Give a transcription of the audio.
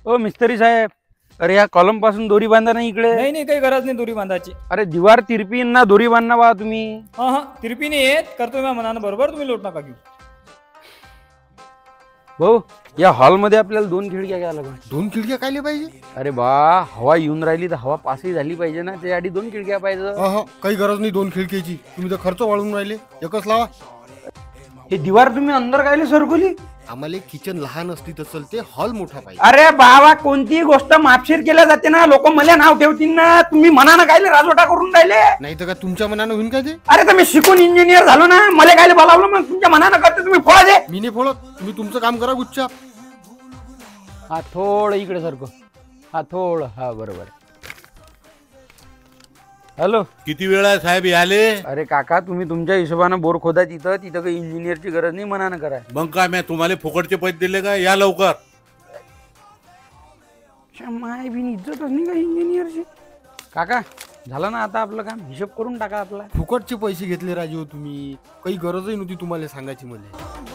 ओ मिस्त्री साहेब, अरे या कॉलम पासून दोरी बांधा नाही इकडे. नाही नाही, काही गरज नाही दोरी बांधायची. अरे दिवार तिरपीन ना, दोरी बांधा बा तुम्ही. हा हा, तिरपी नाही येत, करतो मी मनानं बरोबर, तुम्ही लोट नका घेऊ. भाऊ, या हॉलमध्ये आपल्याला 2 खिडक्या घ्यायला पाहिजे. 2 खिडक्या कायले पाहिजे? अरे बा, हवा येऊन राहिली तर हवा पासही झाली पाहिजे ना, त्यासाठी 2 खिडक्या पाहिजे. काही गरज नाही 2 खिडक्याची. तुम्ही तर खर्च वाढवून राहिले. एकच लावा. हे दिवार तुम्ही अंदर कायले सरकवली? आम्हाला किचन लहान असली तर चलते, हॉल मोठा पाहिजे. अरे बाबा, कोणतीही गोष्ट मापशीर केल्या जाते ना, लोक मला नाव ठेवतील ना. तुम्ही मनानं कायले राजवटा करून राहिले? नाही तर का तुमच्या मनानं होईन काय ते? अरे तर मी शिकून इंजिनियर झालो ना, मला कायले बोलावलं मग? तुमच्या मनानं करते तुम्ही, फोडा दे. मी नाही फोडत, तुम्ही तुमचं काम करा गुच्चा. हा थोडं इकडे सारखं, हा थोडं, हा बरोबर. हॅलो, किती वेळ आहे साहेब याले? अरे काका, तुम्ही तुमच्या हिशोबानं बोर खोदा, तिथं काही इंजिनियरची गरज नाही, मनानं करा. मग काय मी तुम्हाला फुकटचे पैसे दिले का? या लवकर. माय बिन इज्जतच नाही का इंजिनियरची. काका, झालं ना आता आपलं काम, हिशोब करून टाका आपला. फुकटचे पैसे घेतले राजू तुम्ही. काही गरजही नव्हती तुम्हाला सांगायची मला.